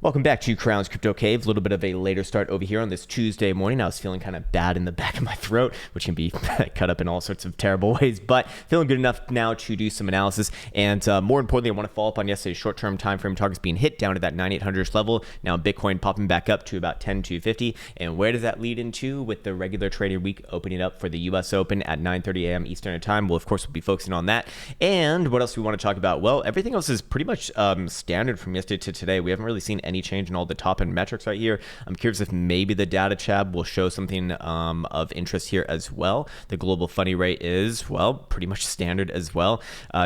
Welcome back to Krown's Crypto Cave. A little bit of a later start over here on this Tuesday morning. I was feeling kind of bad in the back of my throat, which can be cut up in all sorts of terrible ways, but feeling good enough now to do some analysis. And more importantly, I want to follow up on yesterday's short-term time frame targets being hit down to that 9,800 level. Now Bitcoin popping back up to about 10,250. And where does that lead into with the regular trading week opening up for the US Open at 9:30 a.m. Eastern time? Well, of course, we'll be focusing on that. And what else do we want to talk about? Well, everything else is pretty much standard from yesterday to today. We haven't really seen any change in all the top end metrics right here. I'm curious if maybe the data tab will show something of interest here as well. The global funding rate is, well, pretty much standard as well,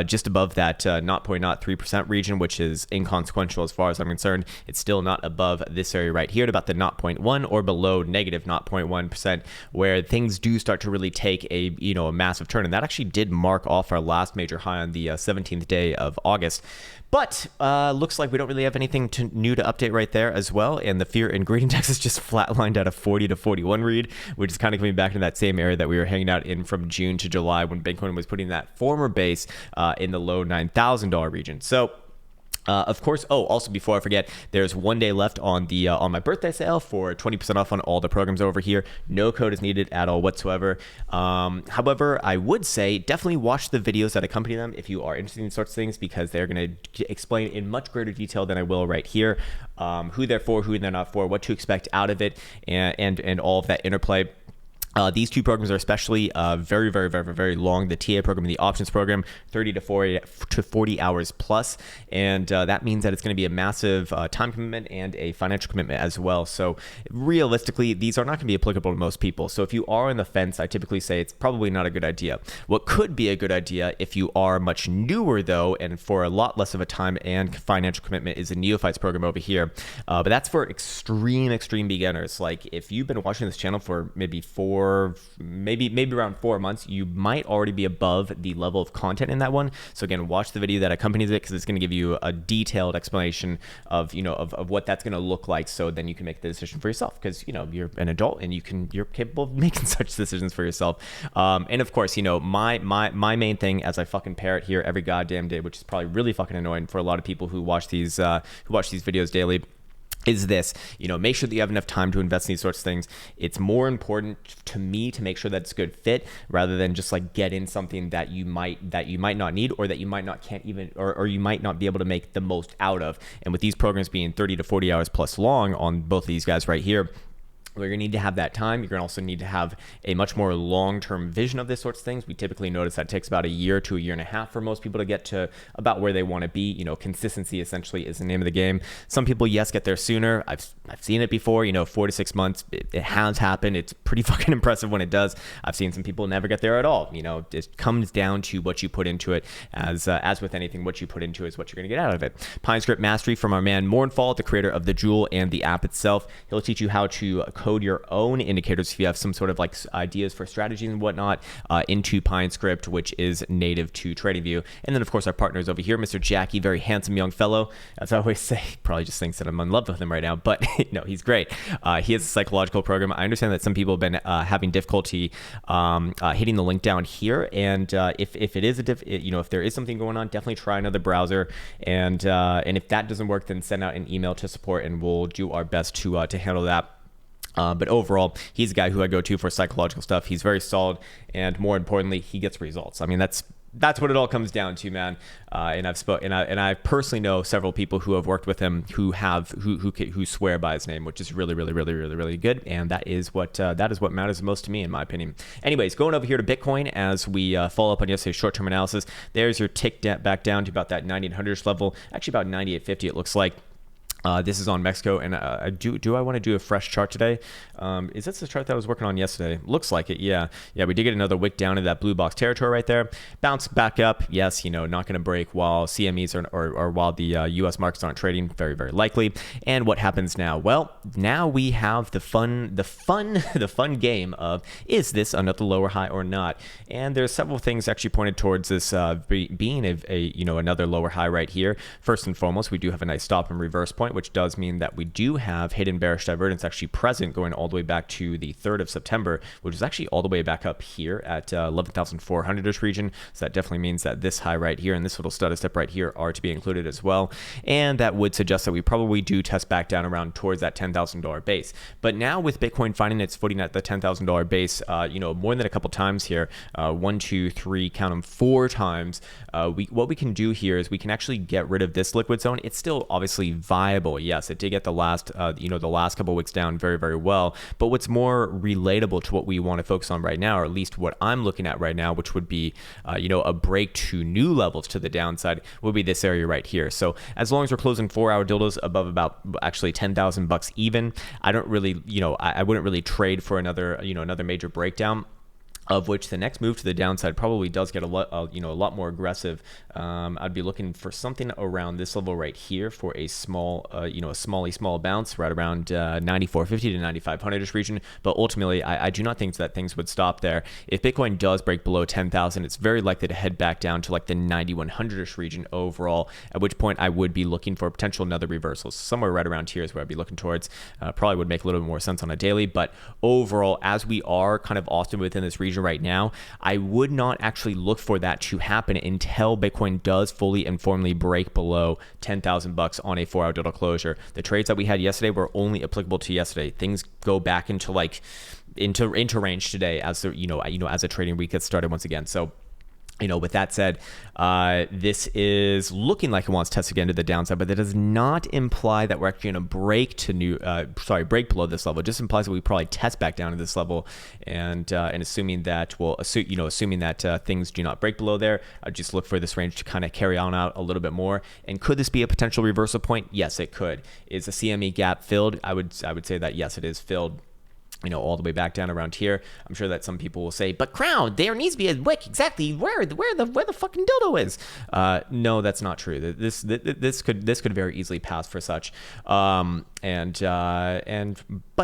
just above that 0.03% region, which is inconsequential as far as I'm concerned. It's still not above this area right here at about the 0.1 or below negative 0.1%, where things do start to really take a massive turn. And that actually did mark off our last major high on the 17th day of August. But looks like we don't really have anything new to update right there as well. And the fear and greed index is just flatlined at a 40 to 41 read, which is kind of coming back to that same area that we were hanging out in from June to July when Bitcoin was putting that former base in the low $9,000 region. So of course, also before I forget, there's 1 day left on the on my birthday sale for 20% off on all the programs over here. No code is needed at all whatsoever. However, I would say definitely watch the videos that accompany them if you are interested in sorts of things, because they're going to explain in much greater detail than I will right here who they're for, who they're not for, what to expect out of it, and all of that interplay. These two programs are especially very, very, very, very long. The TA program and the options program, 30 to 40 hours plus. And that means that it's going to be a massive time commitment and a financial commitment as well. So realistically, these are not going to be applicable to most people. So if you are on the fence, I typically say it's probably not a good idea. What could be a good idea if you are much newer though, and for a lot less of a time and financial commitment, is the Neophytes program over here. But that's for extreme beginners. Like if you've been watching this channel for maybe maybe around 4 months, you might already be above the level of content in that one. So again, watch the video that accompanies it, because it's going to give you a detailed explanation of what that's going to look like, so then you can make the decision for yourself, because you're an adult and you're capable of making such decisions for yourself. And of course, my main thing, as I fucking parrot here every goddamn day, which is probably really fucking annoying for a lot of people who watch these videos daily, is this, make sure that you have enough time to invest in these sorts of things. It's more important to me to make sure that it's a good fit, rather than just like get in something that you might not need, or that you might not or you might not be able to make the most out of. And with these programs being 30 to 40 hours plus long on both of these guys right here, you're going to need to have that time. You're going to also need to have a much more long-term vision of this sorts of things. We typically notice that it takes about a year to a year and a half for most people to get to about where they want to be. Consistency essentially is the name of the game. Some people, yes, get there sooner. I've seen it before, 4 to 6 months. It has happened. It's pretty fucking impressive when it does. I've seen some people never get there at all. It comes down to what you put into it. As with anything, what you put into it is what you're going to get out of it. PineScript Mastery from our man Mournfall, the creator of the Jewel and the app itself. He'll teach you how to code your own indicators if you have some sort of like ideas for strategies and whatnot into PineScript, which is native to TradingView. And then of course our partners over here, Mr. Jackie, very handsome young fellow. As I always say, probably just thinks that I'm in love with him right now, but no, he's great. He has a psychological program. I understand that some people have been having difficulty hitting the link down here, and if it is if there is something going on, definitely try another browser, and if that doesn't work, then send out an email to support and we'll do our best to handle that. But overall, he's a guy who I go to for psychological stuff. He's very solid, and more importantly, he gets results. I mean, that's what it all comes down to, man. And I personally know several people who have worked with him who swear by his name, which is really, really, really, really, really good. And that is what matters most to me, in my opinion. Anyways, going over here to Bitcoin as we follow up on yesterday's short-term analysis. There's your tick back down to about that 9,800 level, actually about 9,850 it looks like. This is on Mexico, and do I want to do a fresh chart today? Is this the chart that I was working on yesterday? Looks like it, yeah. Yeah, we did get another wick down in that blue box territory right there. Bounce back up, yes, not going to break while CMEs or while the U.S. markets aren't trading, very, very likely. And what happens now? Well, now we have the fun game of, is this another lower high or not? And there's several things actually pointed towards this being another lower high right here. First and foremost, we do have a nice stop and reverse point. point, which does mean that we do have hidden bearish divergence actually present going all the way back to the 3rd of September, which is actually all the way back up here at 11,400-ish region. So that definitely means that this high right here and this little stutter step right here are to be included as well. And that would suggest that we probably do test back down around towards that $10,000 base. But now with Bitcoin finding its footing at the $10,000 base, more than a couple times here, 1, 2, 3, count them 4 times, what we can do here is we can actually get rid of this liquid zone. It's still obviously viable. Yes, it did get the last couple weeks down very, very well. But what's more relatable to what we want to focus on right now, or at least what I'm looking at right now, which would be, a break to new levels to the downside, would be this area right here. So as long as we're closing 4-hour dildos above about actually $10,000 even, I don't really, I wouldn't really trade for another major breakdown, of which the next move to the downside probably does get a lot more aggressive. I'd be looking for something around this level right here for a small bounce right around 9450 to 9500-ish region. But ultimately, I do not think that things would stop there. If Bitcoin does break below 10,000, it's very likely to head back down to like the 9100-ish region overall, at which point I would be looking for potential another reversal. So somewhere right around here is where I'd be looking towards. Probably would make a little bit more sense on a daily, but overall, as we are kind of often within this region right now, I would not actually look for that to happen until Bitcoin does fully and formally break below $10,000 on a 4-hour dildo closure. The trades that we had yesterday were only applicable to yesterday. Things go back into range today as as a trading week gets started once again. So with that said, this is looking like it wants to test again to the downside, but that does not imply that we're actually going to break below this level. It just implies that we probably test back down to this level, and assuming that things do not break below there, I just look for this range to kind of carry on out a little bit more. And could this be a potential reversal point? Yes, it could. Is the CME gap filled? I would say that yes, it is filled. All the way back down around here. I'm sure that some people will say, but Krown, there needs to be a wick exactly where the fucking dildo is. No, that's not true. This could very easily pass for such. But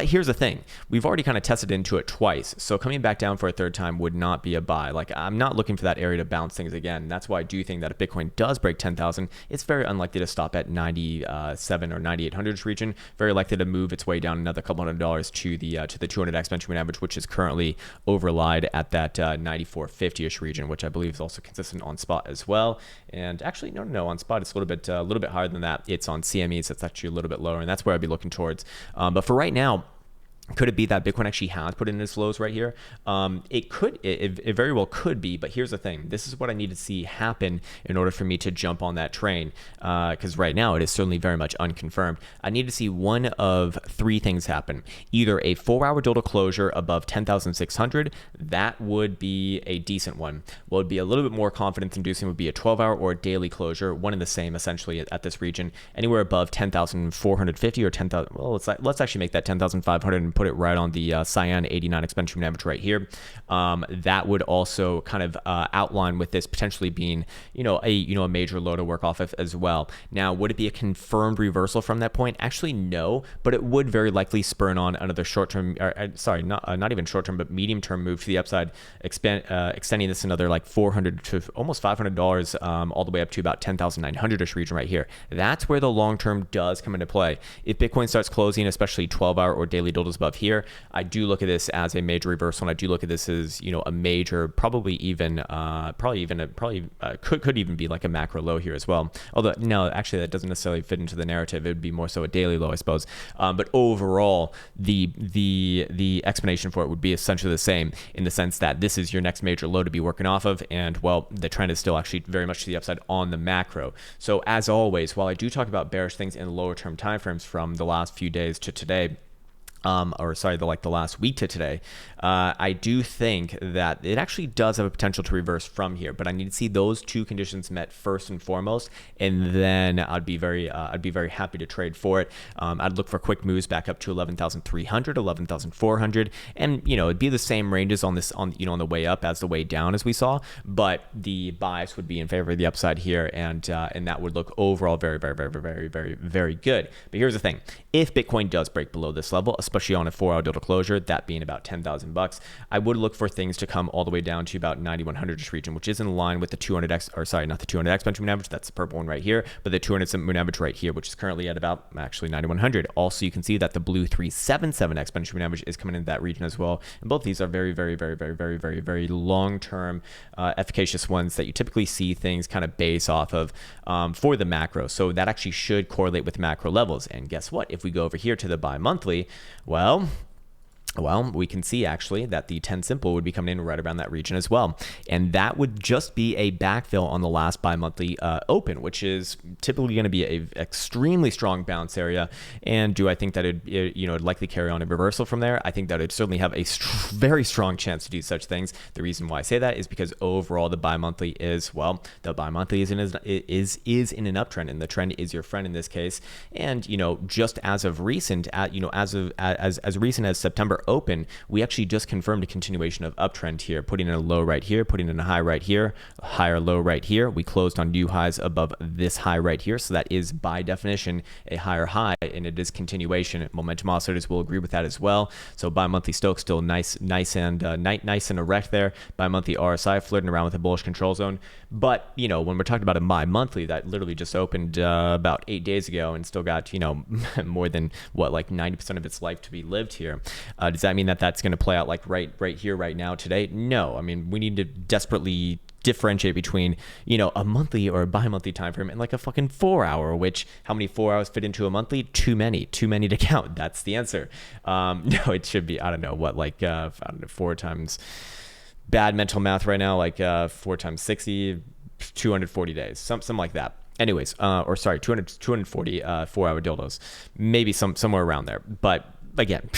here's the thing. We've already kind of tested into it twice. So coming back down for a third time would not be a buy. Like, I'm not looking for that area to bounce things again. That's why I do think that if Bitcoin does break 10,000, it's very unlikely to stop at 97 or 9,800 region. Very likely to move its way down another couple $100 to the 200 exponential moving average, which is currently overlied at that 9450-ish region, which I believe is also consistent on spot as well. And actually, no, on spot it's a little bit higher than that. It's on CME, so it's actually a little bit lower, and that's where I'd be looking towards. But for right now, could it be that Bitcoin actually has put in its lows right here? It very well could be, but here's the thing. This is what I need to see happen in order for me to jump on that train, because right now it is certainly very much unconfirmed. I need to see one of 3 things happen. Either a 4-hour dildo closure above 10,600, that would be a decent one. What would be a little bit more confidence inducing would be a 12-hour or a daily closure, one and the same essentially at this region. Anywhere above 10,450 or 10,000, well, let's actually make that 10,500 and put it right on the Cyan 89 exponential moving average right here. That would also kind of outline with this potentially being a major low to work off of as well. Now, would it be a confirmed reversal from that point? Actually, no, but it would very likely spur on another short-term, not even short-term, but medium-term move to the upside, extending this another like $400 to almost $500 all the way up to about 10,900-ish region right here. That's where the long-term does come into play. If Bitcoin starts closing, especially 12-hour or daily dildos above here, I do look at this as a major reversal, and I do look at this as a major, could even be like a macro low here as well. Although no, actually that doesn't necessarily fit into the narrative. It would be more so a daily low, I suppose. But overall, the explanation for it would be essentially the same, in the sense that this is your next major low to be working off of, and well, the trend is still actually very much to the upside on the macro. So as always, while I do talk about bearish things in lower term timeframes from the last few days to today, the last week to today, I do think that it actually does have a potential to reverse from here, but I need to see those 2 conditions met first and foremost, and then I'd be very happy to trade for it. I'd look for quick moves back up to 11,300, 11,400, and it'd be the same ranges on the way up as the way down as we saw, but the bias would be in favor of the upside here, and that would look overall very, very, very, very, very, very good. But here's the thing: if Bitcoin does break below this level, especially on a 4-hour dildo closure, that being about $10,000. I would look for things to come all the way down to about 9100-ish region, which is in line with the 200x, or sorry, not the 200x benchmark average, that's the purple one right here, but the 200 moving average right here, which is currently at about actually 9100. Also, you can see that the blue 377x benchmark average is coming into that region as well. And both of these are very, very, very, very, very, very, very long-term efficacious ones that you typically see things kind of base off of for the macro. So that actually should correlate with macro levels. And guess what? If we go over here to the bi-monthly, well, we can see actually that the 10 simple would be coming in right around that region as well. And that would just be a backfill on the last bi-monthly open, which is typically going to be a extremely strong bounce area. And do I think that it'd likely carry on a reversal from there? I think that it'd certainly have a very strong chance to do such things. The reason why I say that is because overall the bi-monthly is, well, the bi-monthly is in an uptrend, and the trend is your friend in this case. And, just as of recent, as recent as September open, we actually just confirmed a continuation of uptrend here, putting in a low right here, putting in a high right here, a higher low right here. We closed on new highs above this high right here, so that is by definition a higher high, and it is continuation. Momentum oscillators will agree with that as well. So bi-monthly Stokes still nice and erect there. Bi-monthly RSI flirting around with a bullish control zone. But when we're talking about a bi-monthly that literally just opened about 8 days ago and still got more than like 90% of its life to be lived here. Does that mean that that's going to play out like right here, right now, today? No. I mean, we need to desperately differentiate between, a monthly or a bi-monthly time frame and like a fucking 4-hour, which how many 4 hours fit into a monthly? Too many to count. That's the answer. No, it should be, I don't know what, like, 4 times bad mental math right now, like 4 times 60, 240 days, something like that. Anyways, 240 4-hour dildos, maybe somewhere around there. But again,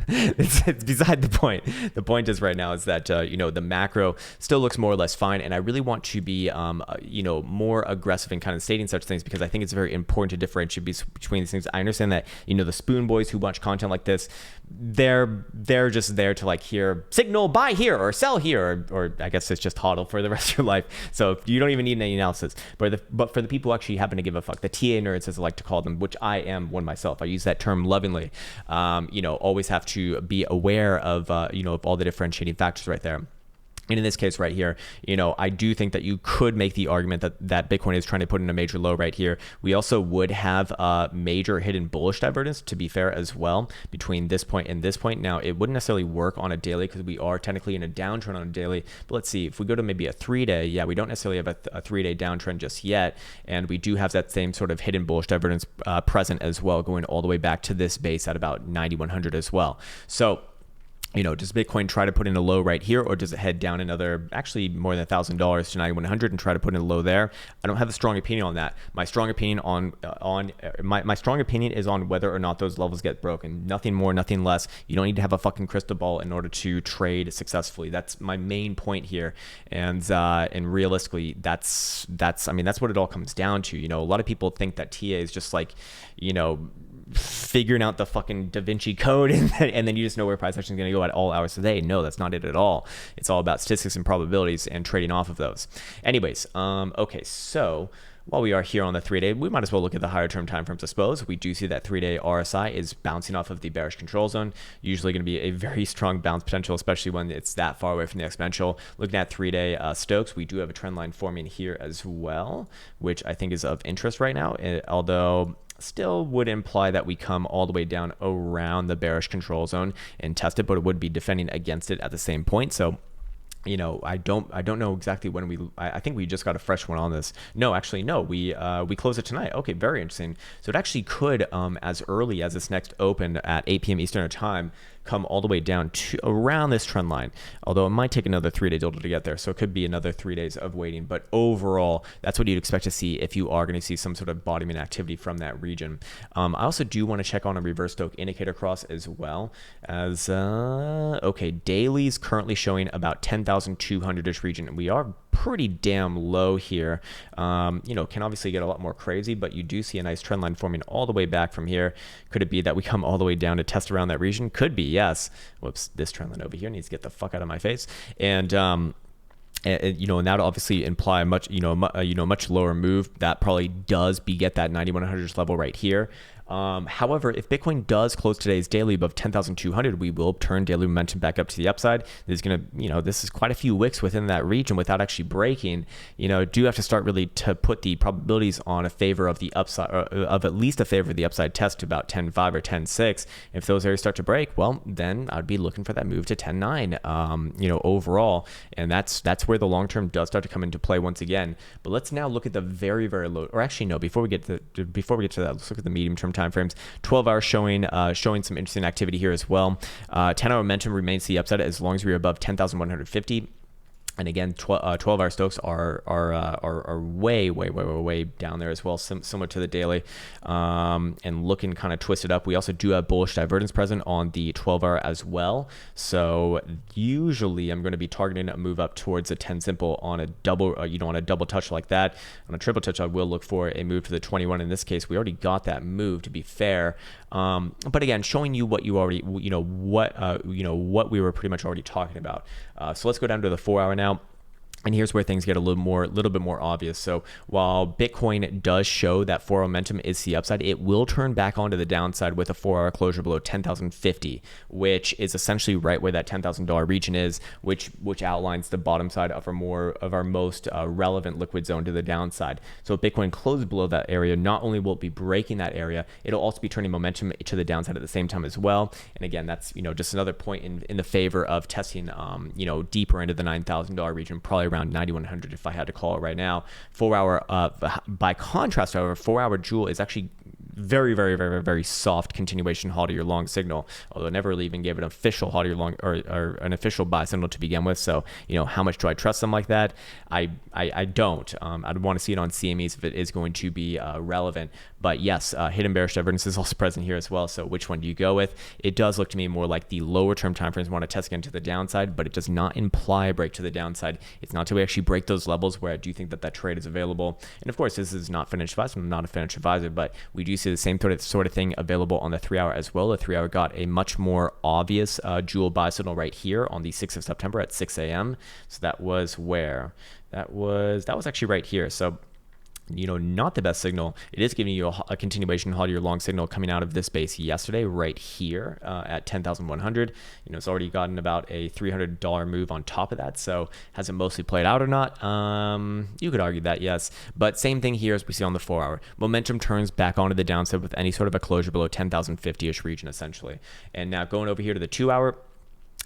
it's beside the point. The point is right now is that, the macro still looks more or less fine. And I really want to be, more aggressive in kind of stating such things, because I think it's very important to differentiate between these things. I understand that, the spoon boys who watch content like this, they're just there to like hear signal buy here or sell here, or I guess it's just hodl for the rest of your life. So you don't even need any analysis. But for the people who actually happen to give a fuck, the TA nerds, as I like to call them, which I am one myself, I use that term lovingly. Always have to be aware of of all the differentiating factors right there. And in this case right here, I do think that you could make the argument that Bitcoin is trying to put in a major low right here. We also would have a major hidden bullish divergence, to be fair, as well, between this point and this point. Now, it wouldn't necessarily work on a daily because we are technically in a downtrend on a daily. But let's see, if we go to maybe a 3-day, yeah, we don't necessarily have a 3-day downtrend just yet. And we do have that same sort of hidden bullish divergence present as well, going all the way back to this base at about 9100 as well. So, does Bitcoin try to put in a low right here, or does it head down another, actually more than $1,000 to 9100 and try to put in a low there? I don't have a strong opinion on that. My strong opinion my strong opinion is on whether or not those levels get broken. Nothing more, nothing less. You don't need to have a fucking crystal ball in order to trade successfully. That's my main point here. And realistically, that's what it all comes down to. A lot of people think that TA is just like, figuring out the fucking Da Vinci Code and then you just know where price action is going to go at all hours of the day. No, that's not it at all. It's all about statistics and probabilities and trading off of those. Anyways, okay, so while we are here on the 3-day, we might as well look at the higher term time frames, I suppose. We do see that 3-day RSI is bouncing off of the bearish control zone. Usually going to be a very strong bounce potential, especially when it's that far away from the exponential. Looking at 3-day Stokes, we do have a trend line forming here as well, which I think is of interest right now, although still would imply that we come all the way down around the bearish control zone and test it, but it would be defending against it at the same point. So I don't know exactly when I think we just got a fresh one on this. No, actually, no, we close it tonight. Okay, very interesting. So it actually could, as early as this next open at 8 p.m. Eastern time, come all the way down to around this trend line, although it might take another 3-day dildo to get there, so it could be another 3 days of waiting. But overall, that's what you'd expect to see if you are going to see some sort of bottoming activity from that region. I also do want to check on a reverse Stochastic indicator cross as well, as okay, daily's currently showing about 10,200-ish region, and we are pretty damn low here. Can obviously get a lot more crazy, but you do see a nice trend line forming all the way back from here. Could it be that we come all the way down to test around that region? Could be, yes. Whoops, this trend line over here needs to get the fuck out of my face. And And that obviously imply a much, much lower move. That probably does beget that 9100 level right here. However, if Bitcoin does close today's daily above 10,200, we will turn daily momentum back up to the upside. This is quite a few wicks within that region without actually breaking. Do have to start really to put the probabilities on a favor of the upside, or of at least a favor of the upside test to about 10.5 or 10.6. If those areas start to break, well, then I'd be looking for that move to 10.9, overall. And that's where the long term does start to come into play once again. But let's now look at the very, very low, or actually no, before we get to that, let's look at the medium term time frames. 12 hours showing some interesting activity here as well. 10-hour momentum remains to the upside as long as we're above 10,150. And again, 12-hour Stokes are way down there as well, similar to the daily, and looking kind of twisted up. We also do have bullish divergence present on the 12-hour as well. So usually I'm going to be targeting a move up towards a 10 simple on a double, on a double touch like that. On a triple touch, I will look for a move to the 21. In this case, we already got that move, to be fair. But again, showing you what you already, what we were pretty much already talking about. So let's go down to the 4-hour now. And here's where things get a little bit more obvious. So while Bitcoin does show that 4-hour momentum is the upside, it will turn back onto the downside with a 4-hour closure below 10,050, which is essentially right where that $10,000 region is, which outlines the bottom side of our most relevant liquid zone to the downside. So if Bitcoin closes below that area, not only will it be breaking that area, it'll also be turning momentum to the downside at the same time as well. And again, that's just another point in the favor of testing deeper into the $9,000 region, probably around 9,100 if I had to call it right now. 4-hour, by contrast, however, 4-hour Joule is actually very soft continuation hold to your long signal, although I never really even gave it an official hold to your long or an official buy signal to begin with. So how much do I trust them like that? I don't. I'd want to see it on CMEs if it is going to be relevant. But yes, hidden bearish divergence is also present here as well. So which one do you go with? It does look to me more like the lower term timeframes want to test again to the downside, but it does not imply a break to the downside. It's not until we actually break those levels where I do think that trade is available. And of course, this is not financial advice. I'm not a financial advisor, but we do see the same sort of thing available on the 3-hour as well. The 3-hour got a much more obvious Joule buy signal right here on the 6th of September at 6 a.m. So that was where? That was actually right here. So not the best signal. It is giving you a continuation hold to your long signal coming out of this base yesterday right here at 10,100. It's already gotten about a $300 move on top of that. So has it mostly played out or not? You could argue that, yes. But same thing here as we see on the 4-hour. Momentum turns back onto the downside with any sort of a closure below 10,050-ish region essentially. And now going over here to the 2-hour,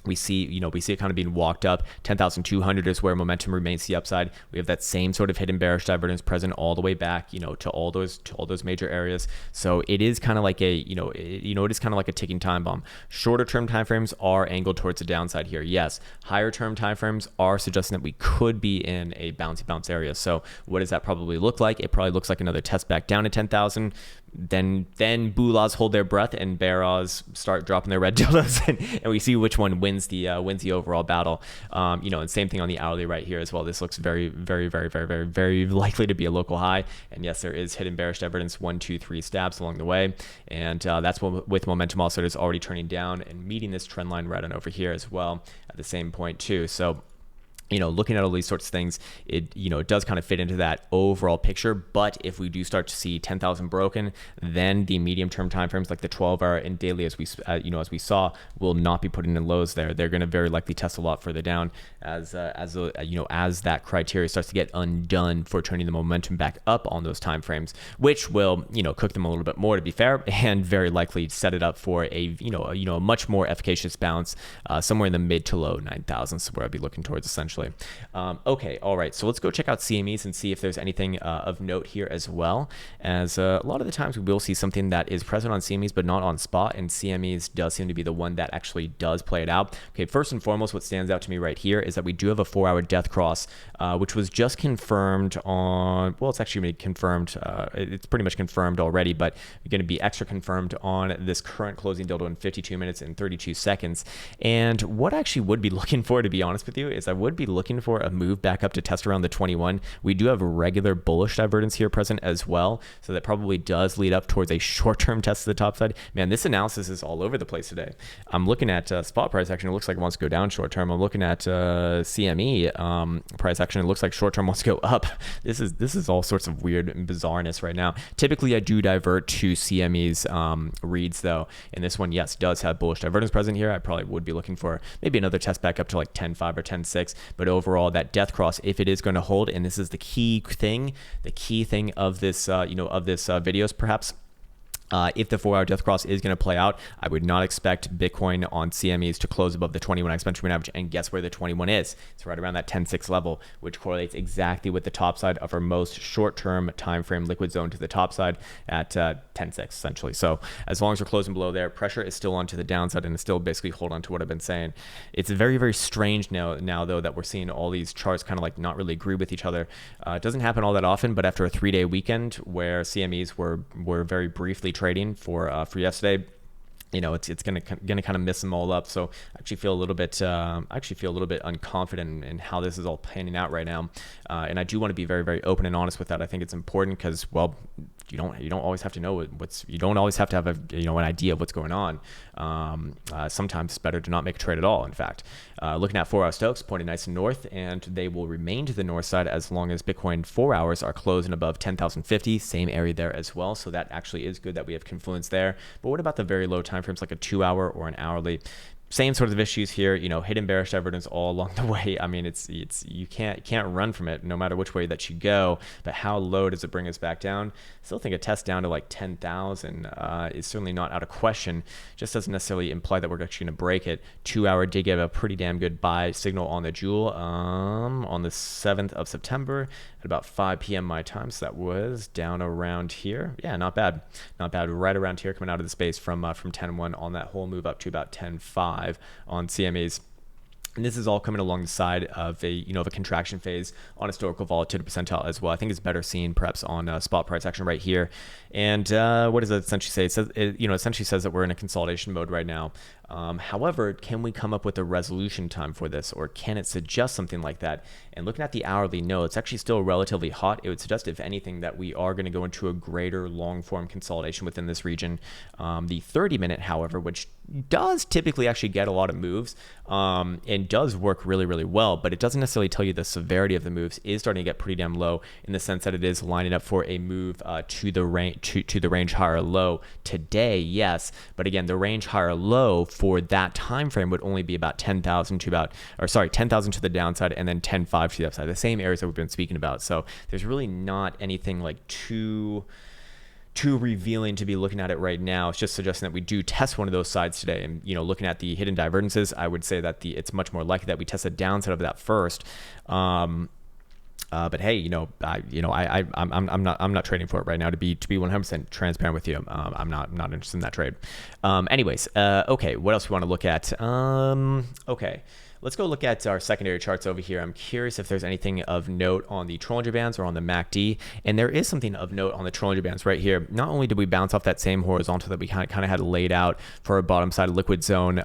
we see it kind of being walked up. 10,200 is where momentum remains the upside. We have that same sort of hidden bearish divergence present all the way back, to all those major areas. So it is kind of like it is kind of like a ticking time bomb. Shorter term timeframes are angled towards the downside here. Yes, higher term timeframes are suggesting that we could be in a bounce area. So what does that probably look like? It probably looks like another test back down to 10,000. Then Bulas hold their breath and Bears start dropping their red dildos, and we see which one wins the overall battle. And same thing on the hourly right here as well. This looks very likely to be a local high. And yes, there is hidden bearish divergence, 1, 2, 3 stabs along the way, and that's what with momentum also is already turning down and meeting this trend line right on over here as well at the same point too. So looking at all these sorts of things, it does kind of fit into that overall picture. But if we do start to see 10,000 broken, then the medium-term timeframes like the 12-hour and daily, as we saw, will not be putting in lows there. They're going to very likely test a lot further down as that criteria starts to get undone for turning the momentum back up on those timeframes, which will cook them a little bit more, to be fair, and very likely set it up for a much more efficacious bounce somewhere in the mid to low 9,000s, where I'd be looking towards essentially. Okay, all right, so let's go check out CMEs and see if there's anything of note here as well, as a lot of the times we will see something that is present on CMEs but not on spot, and CMEs does seem to be the one that actually does play it out. Okay, first and foremost, what stands out to me right here is that we do have a 4-hour death cross, which was just confirmed on, well, it's actually confirmed, it's pretty much confirmed already, but going to be extra confirmed on this current closing dildo in 52 minutes and 32 seconds. And what I actually would be looking for, to be honest with you, is I would be be looking for a move back up to test around the 21. We do have regular bullish divergence here present as well, so that probably does lead up towards a short-term test to the top side. Man, this analysis is all over the place today. I'm looking at spot price action. It looks like it wants to go down short-term. I'm looking at CME price action. It looks like short-term wants to go up. This is all sorts of weird and bizarreness right now. Typically, I do divert to CME's reads though, and this one, yes, does have bullish divergence present here. I probably would be looking for maybe another test back up to like 10.5 or 10.6, but overall that death cross, if it is going to hold, and this is the key thing of this videos perhaps, if the 4-hour death cross is going to play out, I would not expect Bitcoin on CMEs to close above the 21 exponential moving average. And guess where the 21 is? It's right around that 10.6 level, which correlates exactly with the top side of our most short-term time frame liquid zone to the top side at 10.6 essentially. So as long as we're closing below there, pressure is still onto the downside and it's still basically hold on to what I've been saying. It's very, very strange now though that we're seeing all these charts kind of like not really agree with each other. It doesn't happen all that often, but after a 3-day weekend where CMEs were very briefly trading for yesterday, it's gonna kind of miss them all up. So I actually feel a little bit unconfident in how this is all panning out right now, and I do want to be very, very open and honest with that. I think it's important because, well, you don't always have to know you don't always have to have an idea of what's going on. Sometimes it's better to not make a trade at all. In fact, looking at 4-hour Stokes pointing nice and north, and they will remain to the north side as long as Bitcoin 4 hours are closing above 10,050, same area there as well. So that actually is good that we have confluence there. But what about the very low time frames like a 2-hour or an hourly? Same sort of issues here, hidden bearish divergence all along the way. I mean, it's you can't run from it no matter which way that you go. But how low does it bring us back down? Still think a test down to like 10,000 is certainly not out of question. Just doesn't necessarily imply that we're actually going to break it. 2-hour did give a pretty damn good buy signal on the Joule on the 7th of September at about 5 p.m. my time. So that was down around here. Yeah, not bad, right around here, coming out of the space from 10.1 on that whole move up to about 10.5 on CMEs. And this is all coming along the side of a contraction phase on historical volatility percentile as well. I think it's better seen perhaps on spot price action right here. And what does it essentially say? It says, essentially says that we're in a consolidation mode right now. However, can we come up with a resolution time for this, or can it suggest something like that? And looking at the hourly, no, it's actually still relatively hot. It would suggest, if anything, that we are going to go into a greater long form consolidation within this region. The 30-minute, however, which does typically actually get a lot of moves and does work really, really well, but it doesn't necessarily tell you the severity of the moves, is starting to get pretty damn low in the sense that it is lining up for a move to the range higher low today, yes, but again, the range higher low for that time frame would only be about 10,000 to the downside, and then 10.5 to the upside, the same areas that we've been speaking about. So there's really not anything like too revealing to be looking at it right now. It's just suggesting that we do test one of those sides today. And looking at the hidden divergences, I would say that it's much more likely that we test the downside of that first. But hey, I'm not trading for it right now. To be 100% transparent with you, I'm not interested in that trade. Anyways, okay, what else we want to look at? Okay. Let's go look at our secondary charts over here. I'm curious if there's anything of note on the Bollinger Bands or on the MACD. And there is something of note on the Bollinger Bands right here. Not only did we bounce off that same horizontal that we kind of had laid out for a bottom side liquid zone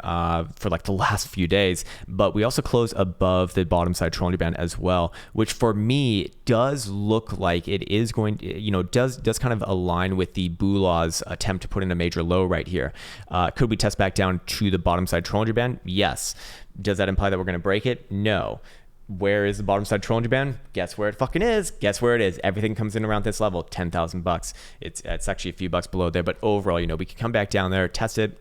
for like the last few days, but we also closed above the bottom side Bollinger Band as well, which for me does look like it is going to, does kind of align with the Bulaw's attempt to put in a major low right here. Could we test back down to the bottom side Bollinger Band? Yes. Does that imply that we're going to break it? No. Where is the bottom side Bollinger Band? Guess where it fucking is. Guess where it is. Everything comes in around this level, $10,000. It's actually a few bucks below there, but overall, we can come back down there, test it.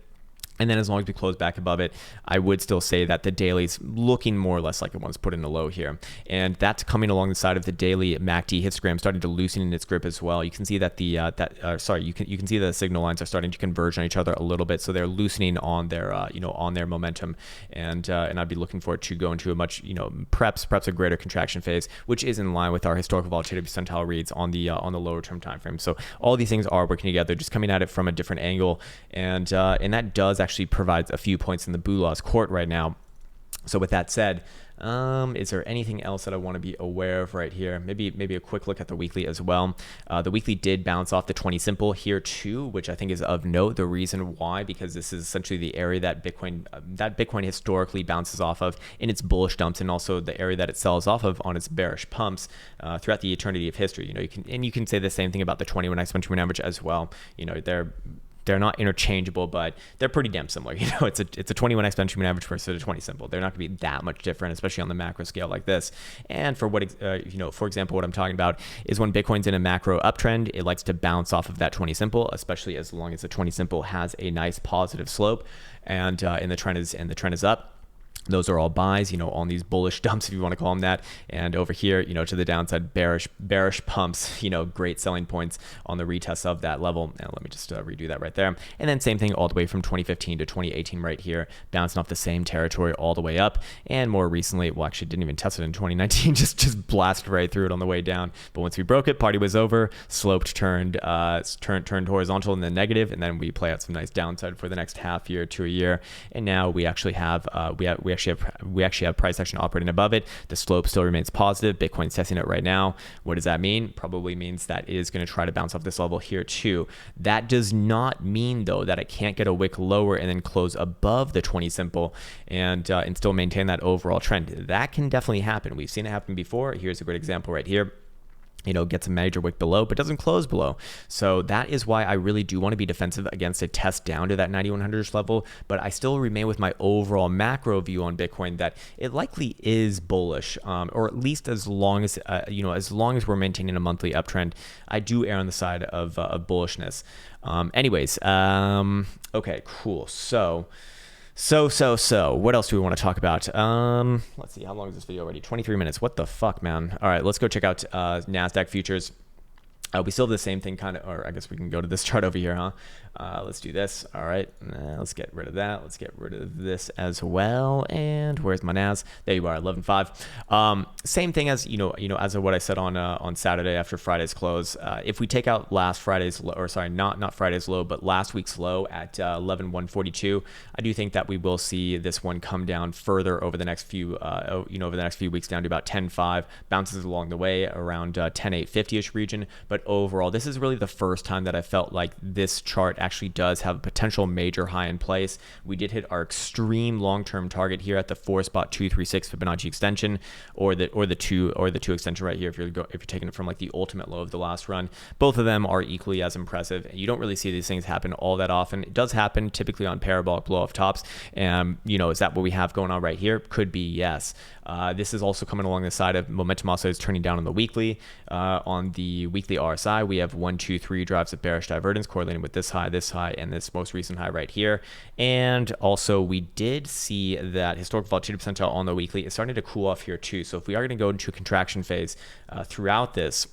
And then as long as we close back above it, I would still say that the daily's looking more or less like it wants put in a low here. And that's coming along the side of the daily MACD histogram starting to loosen in its grip as well. You can see that you can see the signal lines are starting to converge on each other a little bit. So they're loosening on their on their momentum. And I'd be looking for it to go into a much perhaps a greater contraction phase, which is in line with our historical volatility percentile reads on the lower term time frame. So all these things are working together, just coming at it from a different angle, and that does actually provides a few points in the Bulaw's court right now. So with that said, is there anything else that I want to be aware of right here? Maybe a quick look at the weekly as well. The weekly did bounce off the 20 simple here too, which I think is of note. The reason why, because this is essentially the area that Bitcoin historically bounces off of in its bullish dumps, and also the area that it sells off of on its bearish pumps throughout the eternity of history. You can say the same thing about the 21 exponential moving average as well. They're not interchangeable, but they're pretty damn similar. It's a 21 exponential moving average versus a 20 simple. They're not going to be that much different, especially on the macro scale like this. And for for example, what I'm talking about is when Bitcoin's in a macro uptrend, it likes to bounce off of that 20 simple, especially as long as the 20 simple has a nice positive slope, and the trend is up. Those are all buys, on these bullish dumps, if you want to call them that. And over here, to the downside, bearish pumps, great selling points on the retest of that level. And let me just redo that right there. And then same thing all the way from 2015 to 2018 right here, bouncing off the same territory all the way up. And more recently, well, actually didn't even test it in 2019, just blasted right through it on the way down. But once we broke it, party was over, sloped, turned horizontal in the negative, and then we play out some nice downside for the next half year to a year. And now we actually have we actually have price action operating above it. The slope still remains positive. Bitcoin's testing it right now. What does that mean? Probably means that it is going to try to bounce off this level here too. That does not mean though that it can't get a wick lower and then close above the 20 simple and still maintain that overall trend. That can definitely happen. We've seen it happen before. Here's a great example right here. Gets a major wick below, but doesn't close below. So that is why I really do want to be defensive against a test down to that 9100 level, but I still remain with my overall macro view on Bitcoin that it likely is bullish, or at least as long as we're maintaining a monthly uptrend, I do err on the side of bullishness. Okay, cool. So what else do we want to talk about? Let's see, how long is this video already? 23 minutes. What the fuck, man? All right, let's go check out NASDAQ futures. We still have the same thing or I guess we can go to this chart over here, huh? Let's do this. All right, let's get rid of that. Let's get rid of this as well. And where's my NAS? There you are, 11.5. Same thing as as of what I said on Saturday after Friday's close. If we take out last Friday's low, or sorry, not Friday's low, but last week's low at 11.142, I do think that we will see this one come down further over the next few weeks down to about 10.5, bounces along the way around 10.850ish region. But overall, this is really the first time that I felt like this chart actually does have a potential major high in place. We did hit our extreme long-term target here at the 4.236 Fibonacci extension, or the two extension right here if you're taking it from like the ultimate low of the last run. Both of them are equally as impressive. You don't really see these things happen all that often. It does happen typically on parabolic blow-off tops. Is that what we have going on right here? Could be, yes. This is also coming along the side of momentum also is turning down on the weekly. On the weekly RSI, we have 1, 2, 3 drives of bearish divergence correlating with this high, and this most recent high right here. And also we did see that historical volatility percentile on the weekly is starting to cool off here too. So if we are going to go into a contraction phase throughout this,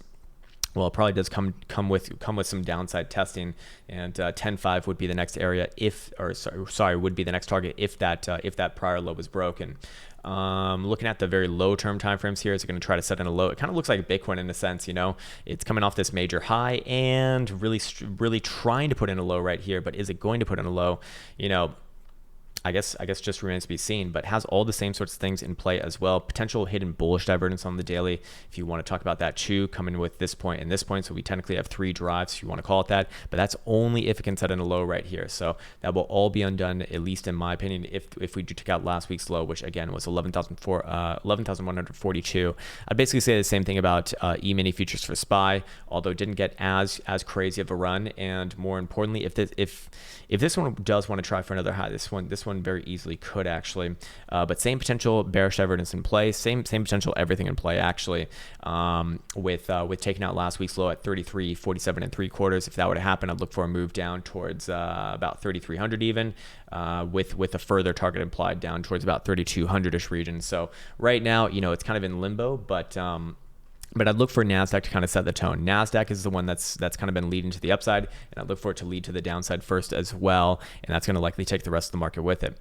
well, it probably does come with some downside testing, and 10.5 would be the next area would be the next target if that prior low was broken. Looking at the very low term timeframes here, it's going to try to set in a low. It kind of looks like Bitcoin in a sense, it's coming off this major high and really trying to put in a low right here, but is it going to put in a low? I guess just remains to be seen, but has all the same sorts of things in play as well. Potential hidden bullish divergence on the daily, if you want to talk about that too, coming with this point and this point. So we technically have 3 drives, if you want to call it that, but that's only if it can set in a low right here. So that will all be undone, at least in my opinion, if we do take out last week's low, which again was 11,142. I'd basically say the same thing about E-mini futures for SPY, although it didn't get as crazy of a run. And more importantly, if this one does want to try for another high, this one very easily could actually, but same potential bearish divergence in play, same potential everything in play actually, with taking out last week's low at 33.47 3/4. If that were to happen, I'd look for a move down towards about 3,300 even, with a further target implied down towards about 3,200ish region. So right now, it's kind of in limbo, but But I'd look for NASDAQ to kind of set the tone. NASDAQ is the one that's kind of been leading to the upside, and I'd look for it to lead to the downside first as well, and that's going to likely take the rest of the market with it.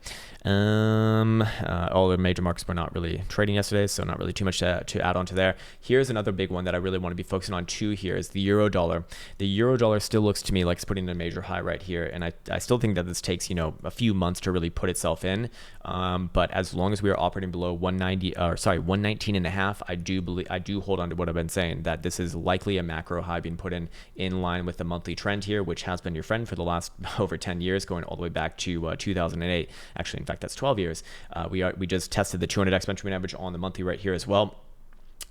All the major markets were not really trading yesterday, so not really too much to add on to there. Here's another big one that I really want to be focusing on too here is the euro dollar. The euro dollar still looks to me like it's putting in a major high right here, and I still think that this takes, a few months to really put itself in. But as long as we are operating below 119 and a half, I do hold on to what I've been saying, that this is likely a macro high being put in line with the monthly trend here, which has been your friend for the last over 10 years, going all the way back to 2008. Actually, in fact, that's 12 years. We just tested the 200 exponential moving average on the monthly right here as well.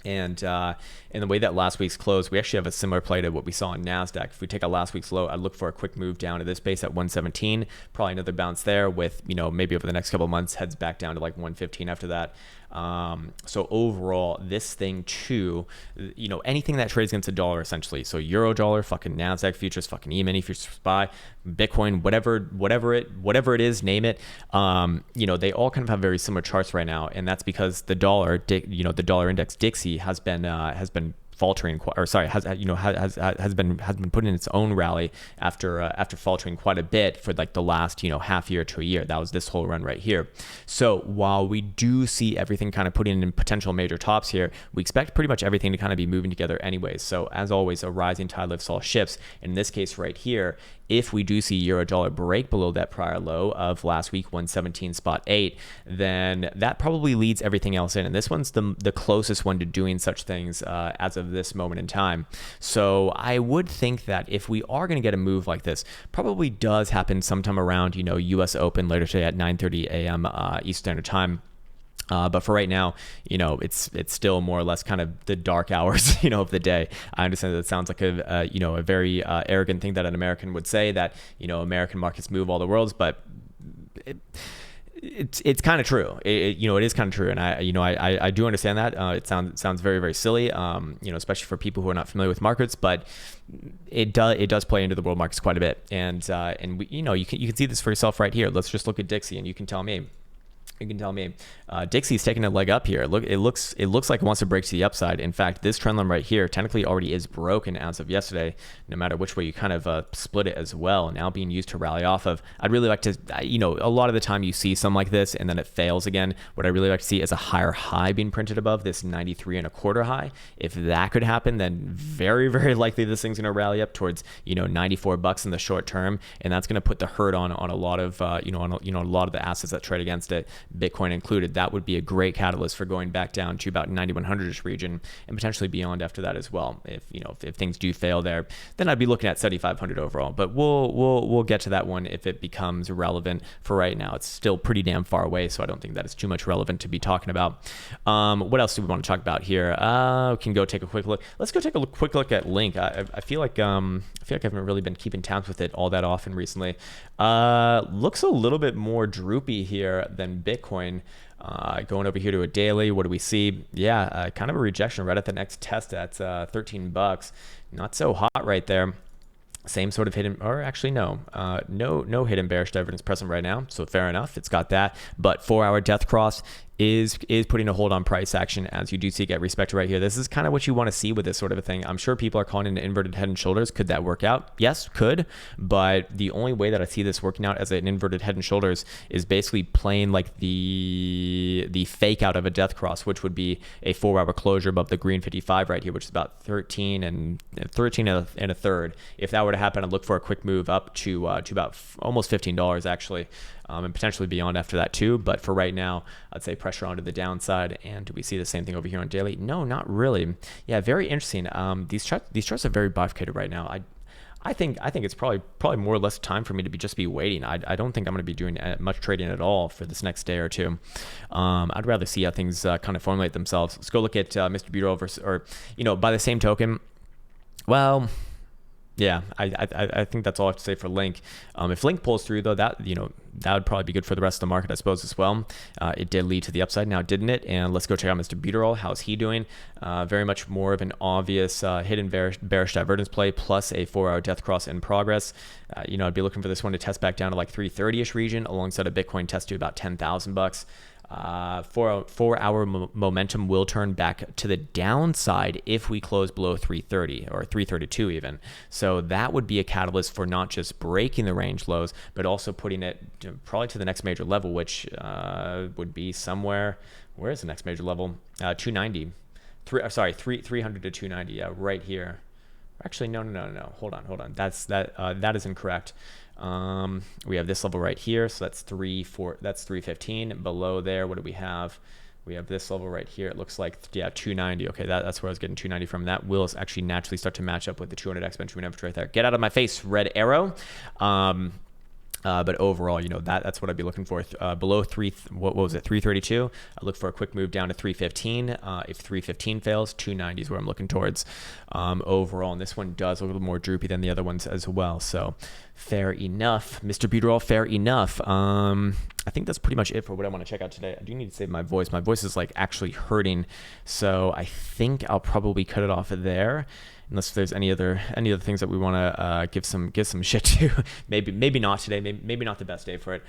And in the way that last week's closed, we actually have a similar play to what we saw in NASDAQ. If we take a last week's low, I'd look for a quick move down to this base at 117, probably another bounce there with, maybe over the next couple of months, heads back down to like 115 after that. So overall, this thing too, anything that trades against the dollar essentially. So euro dollar, fucking NASDAQ futures, fucking E-mini futures, SPY, Bitcoin, whatever it is, name it. They all kind of have very similar charts right now, and that's because the dollar, the dollar index Dixie has been faltering, has been put in its own rally after faltering quite a bit for like the last half year to a year. That was this whole run right here. So while we do see everything kind of putting in potential major tops here, we expect pretty much everything to kind of be moving together anyways. So as always, a rising tide lifts all ships. In this case right here, if we do see euro dollar break below that prior low of last week, 117.8, then that probably leads everything else in. And this one's the closest one to doing such things as of this moment in time. So I would think that if we are going to get a move like this, probably does happen sometime around, US Open later today at 9:30 a.m. Eastern Standard Time. But for right now, it's still more or less kind of the dark hours, of the day. I understand that it sounds like a very arrogant thing that an American would say, that, American markets move all the worlds, but it's kind of true. It is kind of true. And I do understand that. It sounds very, very silly, especially for people who are not familiar with markets, but it does play into the world markets quite a bit. And we, you can see this for yourself right here. Let's just look at Dixie and you can tell me. Dixie's taking a leg up here. It looks like it wants to break to the upside. In fact, this trend line right here technically already is broken as of yesterday, no matter which way you kind of split it as well, now being used to rally off of. I'd really like to, a lot of the time you see something like this and then it fails again. What I really like to see is a higher high being printed above this 93 and a quarter high. If that could happen, then very, very likely this thing's going to rally up towards, $94 in the short term. And that's going to put the hurt on a lot of, a lot of the assets that trade against it, Bitcoin included. That would be a great catalyst for going back down to about 9100-ish region and potentially beyond after that as well. If things do fail there, then I'd be looking at 7500 overall. But we'll get to that one if it becomes relevant. For right now, it's still pretty damn far away, so I don't think that it's too much relevant to be talking about. What else do we want to talk about here? We can go take a quick look. Let's go take a quick look at Link. I feel like I haven't really been keeping tabs with it all that often recently. Looks a little bit more droopy here than Bitcoin. Going over here to a daily, what do we see? Yeah, kind of a rejection right at the next test at $13. Not so hot right there. Same sort of hidden, or actually no hidden bearish divergence present right now. So fair enough, it's got that. But 4-hour death cross is putting a hold on price action, as you do see get respected right here. This is kind of what you want to see with this sort of a thing. I'm sure people are calling it an inverted head and shoulders. Could that work out? Yes, could. But the only way that I see this working out as an inverted head and shoulders is basically playing like the fake out of a death cross, which would be a 4-hour closure above the green 55 right here, which is about 13 and a third. If that were to happen, I'd look for a quick move up to about almost $15 actually. And potentially beyond after that too. But for right now, I'd say pressure onto the downside. And do we see the same thing over here on daily? No, not really. Yeah, very interesting. These charts are very bifurcated right now. I think it's probably more or less time for me to just be waiting. I don't think I'm going to be doing much trading at all for this next day or two. I'd rather see how things kind of formulate themselves. Let's go look at Mr. Bureau versus, or by the same token, well. Yeah, I think that's all I have to say for Link. If Link pulls through though, that would probably be good for the rest of the market, I suppose, as well. It did lead to the upside now, didn't it? And let's go check out Mr. Buterol. How's he doing? Very much more of an obvious hidden bearish divergence play plus a 4-hour death cross in progress. I'd be looking for this one to test back down to like 330-ish region alongside a Bitcoin test to about $10,000. 4-hour momentum will turn back to the downside if we close below 330 or 332 even. So that would be a catalyst for not just breaking the range lows, but also putting it probably to the next major level, which would be somewhere. Where is the next major level? 290. 300 to 290. Yeah, right here. Actually, no. Hold on. That is incorrect. We have this level right here, so that's 315. Below there, what do we have? We have this level right here. It looks like 290. Okay, that's where I was getting 290 from. That will actually naturally start to match up with the 200 exponential moving average right there. Get out of my face, red arrow. But overall, that's what I'd be looking for. Below what was it, 332? I look for a quick move down to 315. If 315 fails, 290 is where I'm looking towards overall. And this one does look a little more droopy than the other ones as well. So fair enough, Mr. Buterol, fair enough. I think that's pretty much it for what I want to check out today. I do need to save my voice. My voice is like actually hurting. So I think I'll probably cut it off there. Unless there's any other things that we want to give some shit to. maybe not today. Maybe not the best day for it.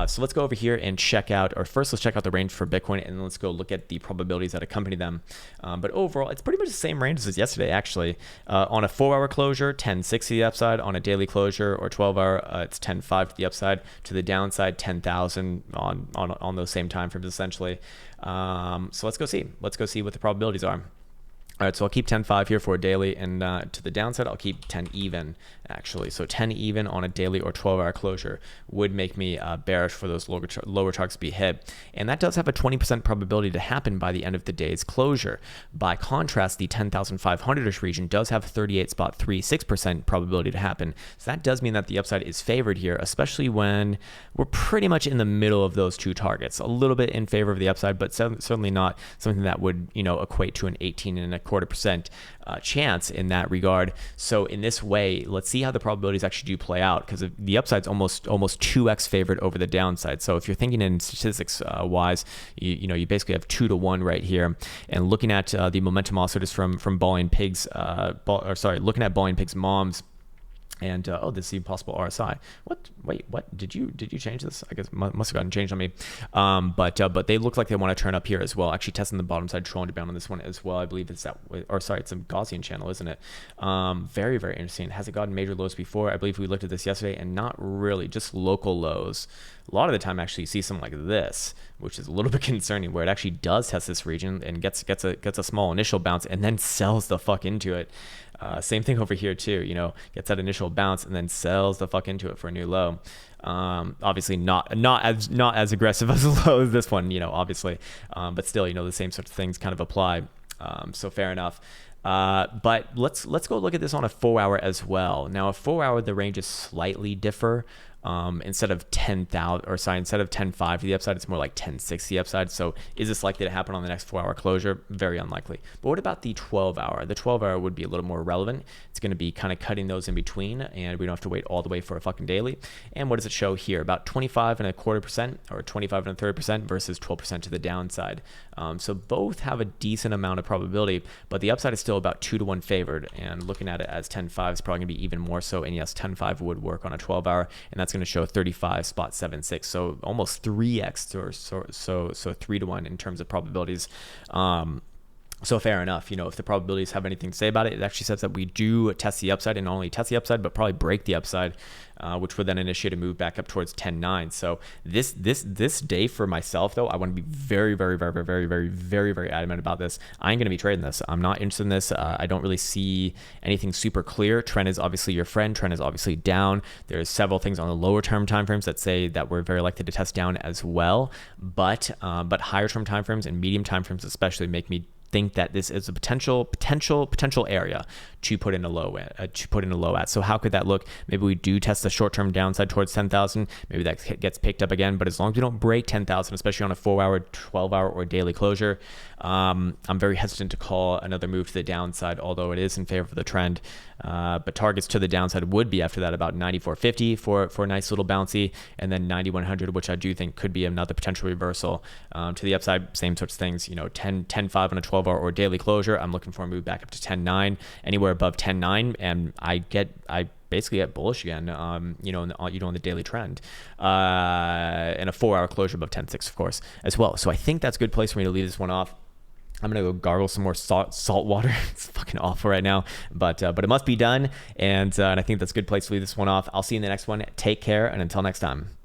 So let's go over here and check out, or first let's check out the range for Bitcoin, and then let's go look at the probabilities that accompany them. But overall, it's pretty much the same range as yesterday, actually. On a 4-hour closure, 1060 to the upside. On a daily closure or 12-hour, it's 10.5 to the upside. To the downside, 10,000 on those same time frames, essentially. So let's go see. Let's go see what the probabilities are. All right, so I'll keep 10.5 here for a daily, and to the downside, I'll keep 10 even, actually. So 10 even on a daily or 12-hour closure would make me bearish for those lower targets to be hit. And that does have a 20% probability to happen by the end of the day's closure. By contrast, the 10,500-ish region does have 38.36% probability to happen. So that does mean that the upside is favored here, especially when we're pretty much in the middle of those two targets. A little bit in favor of the upside, but certainly not something that would, equate to an 18.25% chance in that regard. So in this way, let's see how the probabilities actually do play out, because the upside's almost 2x favored over the downside. So if you're thinking in statistics wise, you basically have 2 to 1 right here. And looking at the momentum oscillators from Balling Pigs, looking at Balling Pigs moms. And this is even possible RSI. What? Wait, what? Did you change this? I guess must have gotten changed on me. But they look like they want to turn up here as well. Actually testing the bottom side trolling bound on this one as well. I believe it's it's a Gaussian channel, isn't it? Very, very interesting. Has it gotten major lows before? I believe we looked at this yesterday, and not really, just local lows. A lot of the time, actually, you see something like this, which is a little bit concerning, where it actually does test this region and gets a small initial bounce and then sells the fuck into it. Same thing over here too, gets that initial bounce and then sells the fuck into it for a new low. Obviously not as aggressive as a low as this one, obviously, but still, the same sorts of things kind of apply. So fair enough. But let's go look at this on a 4-hour as well. Now a 4-hour, the ranges slightly differ. Instead of 10.5 to the upside, it's more like 10.60 upside. So is this likely to happen on the next 4-hour closure? Very unlikely. But what about the 12-hour? The 12-hour would be a little more relevant. It's going to be kind of cutting those in between, and we don't have to wait all the way for a fucking daily. And what does it show here? About 25.25% or 25.33% versus 12% to the downside. So both have a decent amount of probability, but the upside is still about 2 to 1 favored. And looking at it as 10.5 is probably going to be even more so. And yes, 10.5 would work on a 12-hour, and that's going to show 35.76, so almost 3x or so 3 to 1 in terms of probabilities. So fair enough, if the probabilities have anything to say about it, it actually says that we do test the upside, and not only test the upside, but probably break the upside, which would then initiate a move back up towards 10.9. So this day for myself, though, I want to be very, very, very, very, very, very, very adamant about this. I ain't going to be trading this. I'm not interested in this. I don't really see anything super clear. Trend is obviously your friend. Trend is obviously down. There's several things on the lower term timeframes that say that we're very likely to test down as well. But higher term timeframes and medium timeframes especially make me think that this is a potential area to put in a low at. So how could that look? Maybe we do test the short-term downside towards 10,000. Maybe that gets picked up again. But as long as we don't break 10,000, especially on a 4-hour, 12-hour, or daily closure, I'm very hesitant to call another move to the downside, although it is in favor of the trend. But targets to the downside would be after that about 94.50 for a nice little bouncy, and then 9100, which I do think could be another potential reversal. To the upside, same sorts of things. 10.5 on a 12-hour or daily closure. I'm looking for a move back up to 10.9, anywhere above 10.9, and I basically get bullish again, on the daily trend, and a 4-hour closure above 10.6, of course, as well. So I think that's a good place for me to leave this one off. I'm gonna go gargle some more salt water. It's fucking awful right now, but it must be done, and I think that's a good place to leave this one off. I'll see you in the next one. Take care, and until next time.